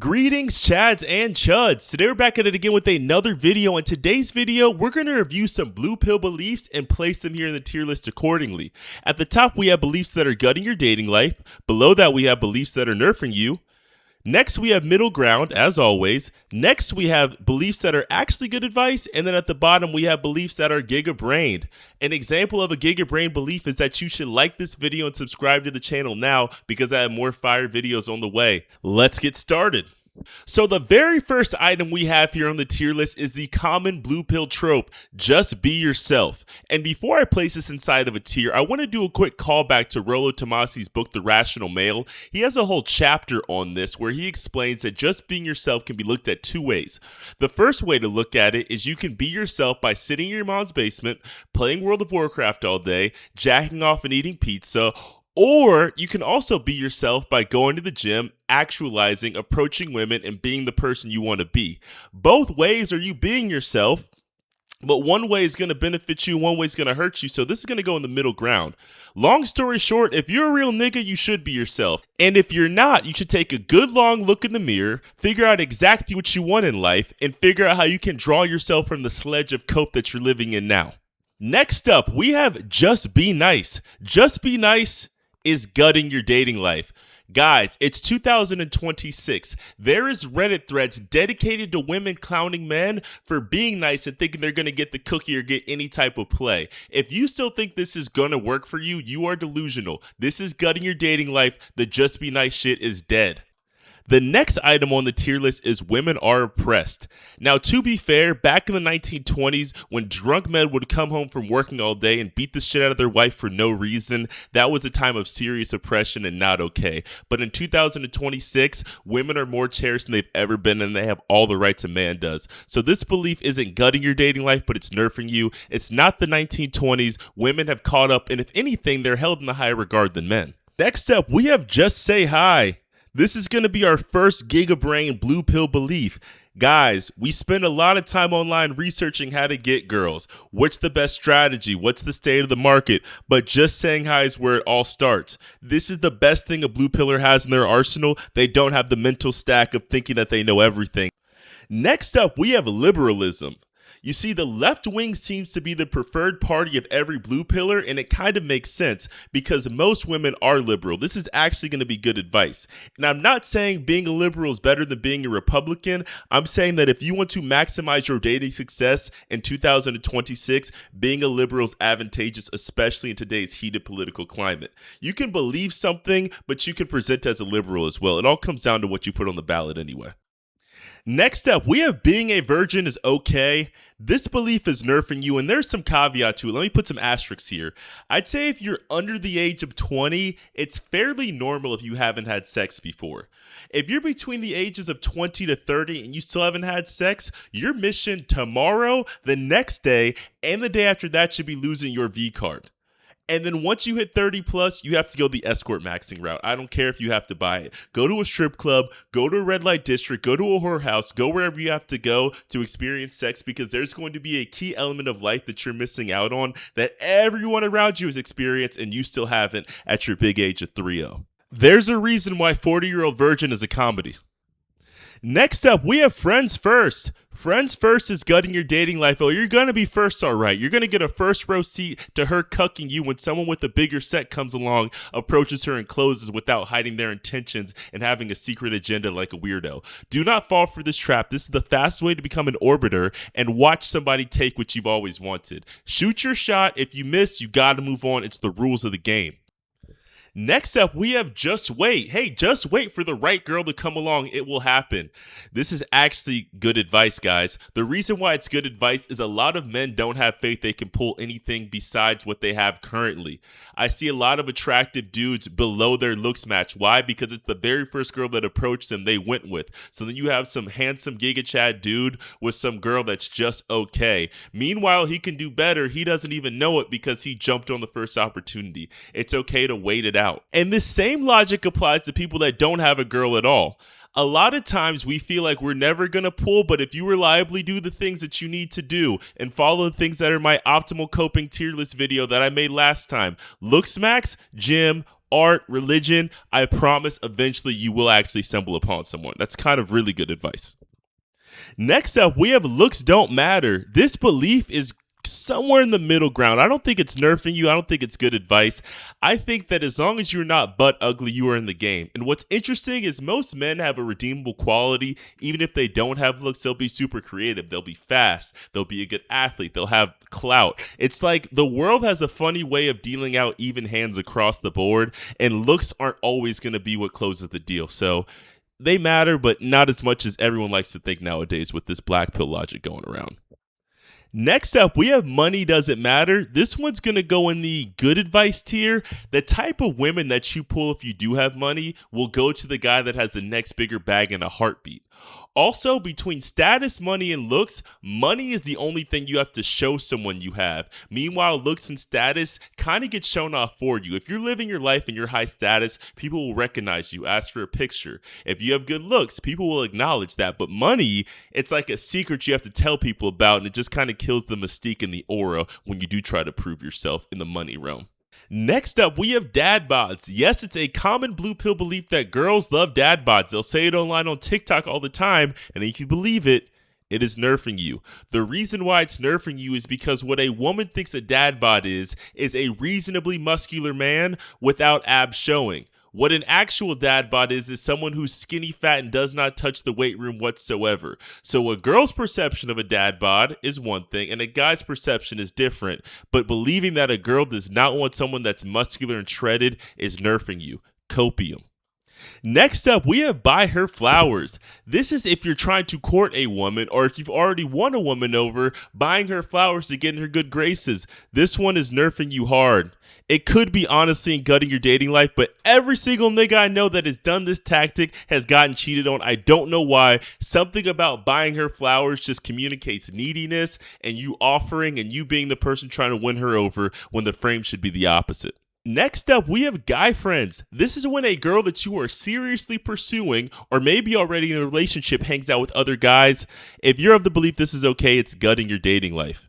Greetings, Chads and Chuds. Today we're back at it again with another video. In today's video, we're going to review some blue pill beliefs and place them here in the tier list accordingly. At the top, we have beliefs that are gutting your dating life. Below that, we have beliefs that are nerfing you. Next, we have middle ground, as always. Next, we have beliefs that are actually good advice. And then at the bottom, we have beliefs that are giga-brained. An example of a giga-brain belief is that you should like this video and subscribe to the channel now because I have more fire videos on the way. Let's get started. So the very first item we have here on the tier list is the common blue pill trope, just be yourself. And before I place this inside of a tier, I want to do a quick callback to Rollo Tomasi's book, The Rational Male. He has a whole chapter on this where he explains that just being yourself can be looked at two ways. The first way to look at it is you can be yourself by sitting in your mom's basement, playing World of Warcraft all day, jacking off and eating pizza. Or you can also be yourself by going to the gym, actualizing, approaching women, and being the person you want to be. Both ways are you being yourself, but one way is going to benefit you, one way is going to hurt you, so this is going to go in the middle ground. Long story short, if you're a real nigga, you should be yourself. And if you're not, you should take a good long look in the mirror, figure out exactly what you want in life, and figure out how you can draw yourself from the sledge of cope that you're living in now. Next up, we have just be nice. Just be nice is gutting your dating life. Guys, it's 2026. There is Reddit threads dedicated to women clowning men for being nice and thinking they're going to get the cookie or get any type of play. If you still think this is going to work for you, you are delusional. This is gutting your dating life. The just be nice shit is dead. The next item on the tier list is women are oppressed. Now, to be fair, back in the 1920s, when drunk men would come home from working all day and beat the shit out of their wife for no reason, that was a time of serious oppression and not okay. But in 2026, women are more cherished than they've ever been, and they have all the rights a man does. So this belief isn't gutting your dating life, but it's nerfing you. It's not the 1920s. Women have caught up, and if anything, they're held in a higher regard than men. Next up, we have just say hi. This is going to be our first giga-brain blue pill belief. Guys, we spend a lot of time online researching how to get girls. What's the best strategy? What's the state of the market? But just saying hi is where it all starts. This is the best thing a blue pillar has in their arsenal. They don't have the mental stack of thinking that they know everything. Next up, we have liberalism. You see, the left wing seems to be the preferred party of every blue pillar, and it kind of makes sense because most women are liberal. This is actually going to be good advice. And I'm not saying being a liberal is better than being a Republican. I'm saying that if you want to maximize your dating success in 2026, being a liberal is advantageous, especially in today's heated political climate. You can believe something, but you can present as a liberal as well. It all comes down to what you put on the ballot anyway. Next up, we have being a virgin is okay. This belief is nerfing you, and there's some caveat to it. Let me put some asterisks here. I'd say if you're under the age of 20, it's fairly normal if you haven't had sex before. If you're between the ages of 20 to 30 and you still haven't had sex, your mission tomorrow, the next day, and the day after that should be losing your V card. And then once you hit 30 plus, you have to go the escort maxing route. I don't care if you have to buy it. Go to a strip club, go to a red light district, go to a whorehouse, go wherever you have to go to experience sex because there's going to be a key element of life that you're missing out on that everyone around you has experienced and you still haven't at your big age of 30. There's a reason why 40-Year-Old Virgin is a comedy. Next up, we have friends first. Friends first is gutting your dating life. Oh, you're going to be first, all right. You're going to get a first row seat to her cucking you when someone with a bigger set comes along, approaches her and closes without hiding their intentions and having a secret agenda like a weirdo. Do not fall for this trap. This is the fastest way to become an orbiter and watch somebody take what you've always wanted. Shoot your shot. If you miss, you got to move on. It's the rules of the game. Next up, we have just wait. Hey, just wait for the right girl to come along. It will happen. This is actually good advice, guys. The reason why it's good advice is a lot of men don't have faith they can pull anything besides what they have currently. I see a lot of attractive dudes below their looks match. Why? Because it's the very first girl that approached them they went with. So then you have some handsome Giga Chad dude with some girl that's just okay. Meanwhile, he can do better. He doesn't even know it because he jumped on the first opportunity. It's okay to wait it out. And this same logic applies to people that don't have a girl at all. A lot of times we feel like we're never going to pull, but if you reliably do the things that you need to do and follow the things that are my optimal coping tier list video that I made last time, looks max, gym, art, religion, I promise eventually you will actually stumble upon someone. That's kind of really good advice. Next up, we have looks don't matter. This belief is somewhere in the middle ground. I don't think it's nerfing you. I don't think it's good advice. I think that as long as you're not butt ugly, you are in the game. And what's interesting is most men have a redeemable quality. Even if they don't have looks, they'll be super creative. They'll be fast. They'll be a good athlete. They'll have clout. It's like the world has a funny way of dealing out even hands across the board, and looks aren't always going to be what closes the deal. So they matter, but not as much as everyone likes to think nowadays with this black pill logic going around. Next up, we have money doesn't matter. This one's going to go in the good advice tier. The type of women that you pull if you do have money will go to the guy that has the next bigger bag in a heartbeat. Also, between status, money, and looks, money is the only thing you have to show someone you have. Meanwhile, looks and status kind of get shown off for you. If you're living your life in your high status, people will recognize you, ask for a picture. If you have good looks, people will acknowledge that. But money, it's like a secret you have to tell people about, and it just kind of kills the mystique and the aura when you do try to prove yourself in the money realm. Next up, we have dad bods. Yes, it's a common blue pill belief that girls love dad bods. They'll say it online on TikTok all the time, and if you believe it, it is nerfing you. The reason why it's nerfing you is because what a woman thinks a dad bod is a reasonably muscular man without abs showing. What an actual dad bod is someone who's skinny fat and does not touch the weight room whatsoever. So a girl's perception of a dad bod is one thing and a guy's perception is different. But believing that a girl does not want someone that's muscular and shredded is nerfing you. Copium. Next up, we have buy her flowers. This is if you're trying to court a woman or if you've already won a woman over, buying her flowers to get in her good graces. This one is nerfing you hard. It could be honestly in gutting your dating life, but every single nigga I know that has done this tactic has gotten cheated on. I don't know why. Something about buying her flowers just communicates neediness and you offering and you being the person trying to win her over when the frame should be the opposite. Next up, we have guy friends. This is when a girl that you are seriously pursuing or maybe already in a relationship hangs out with other guys. If you're of the belief this is okay, it's gutting your dating life.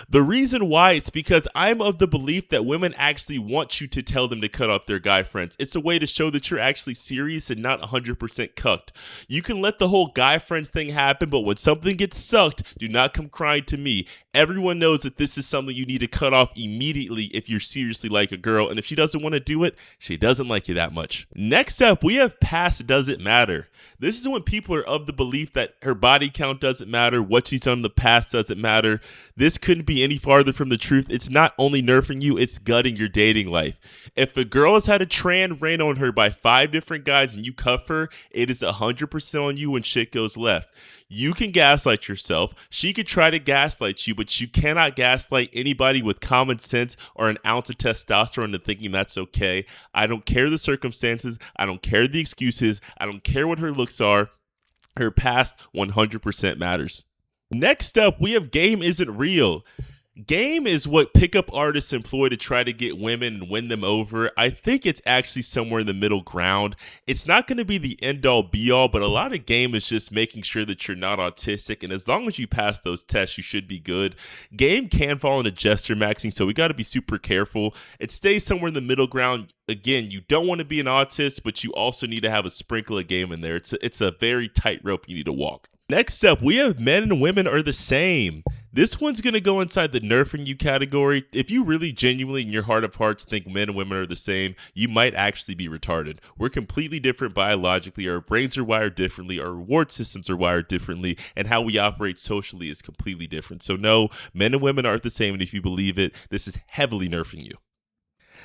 The reason why, it's because I'm of the belief that women actually want you to tell them to cut off their guy friends. It's a way to show that you're actually serious and not 100% cucked. You can let the whole guy friends thing happen, but when something gets sucked, do not come crying to me. Everyone knows that this is something you need to cut off immediately if you're seriously like a girl, and if she doesn't want to do it, she doesn't like you that much. Next up, we have past doesn't matter. This is when people are of the belief that her body count doesn't matter, what she's done in the past doesn't matter. This couldn't be any farther from the truth. It's not only nerfing you, it's gutting your dating life. If a girl has had a tran rain on her by 5 different guys and you cuff her, it is 100% on you when shit goes left. You can gaslight yourself. She could try to gaslight you, but you cannot gaslight anybody with common sense or an ounce of testosterone into thinking that's okay. I don't care the circumstances. I don't care the excuses. I don't care what her looks are. Her past 100% matters. Next up, we have game isn't real. Game is what pickup artists employ to try to get women and win them over. I think it's actually somewhere in the middle ground. It's not going to be the end-all be-all, but a lot of game is just making sure that you're not autistic, and as long as you pass those tests, you should be good. Game can fall into gesture maxing, so we got to be super careful. It stays somewhere in the middle ground. Again, you don't want to be an autist, but you also need to have a sprinkle of game in there. It's a very tight rope you need to walk. Next up, we have men and women are the same. This one's going to go inside the nerfing you category. If you really genuinely in your heart of hearts think men and women are the same, you might actually be retarded. We're completely different biologically. Our brains are wired differently. Our reward systems are wired differently. And how we operate socially is completely different. So no, men and women aren't the same. And if you believe it, this is heavily nerfing you.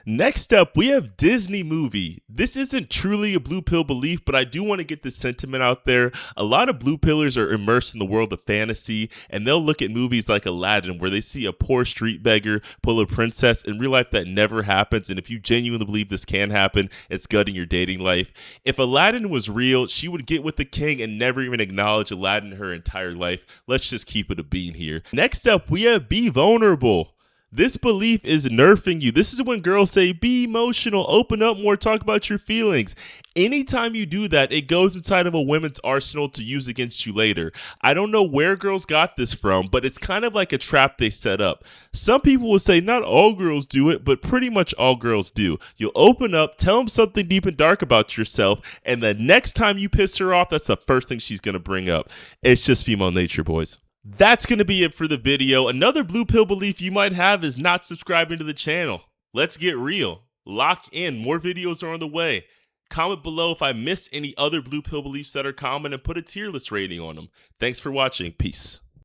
Next up, we have Disney movie. This isn't truly a blue pill belief, but I do want to get this sentiment out there. A lot of blue pillars are immersed in the world of fantasy, and they'll look at movies like Aladdin where they see a poor street beggar pull a princess. In real life, that never happens, and if you genuinely believe this can happen, it's gutting your dating life. If Aladdin was real, she would get with the king and never even acknowledge Aladdin her entire life. Let's just keep it a bean here. Next up, we have be vulnerable. This belief is nerfing you. This is when girls say, be emotional, open up more, talk about your feelings. Anytime you do that, it goes inside of a women's arsenal to use against you later. I don't know where girls got this from, but it's kind of like a trap they set up. Some people will say not all girls do it, but pretty much all girls do. You'll open up, tell them something deep and dark about yourself, and the next time you piss her off, that's the first thing she's going to bring up. It's just female nature, boys. That's going to be it for the video. Another blue pill belief you might have is not subscribing to the channel. Let's get real. Lock in. More videos are on the way. Comment below if I missed any other blue pill beliefs that are common and put a tier list rating on them. Thanks for watching. Peace.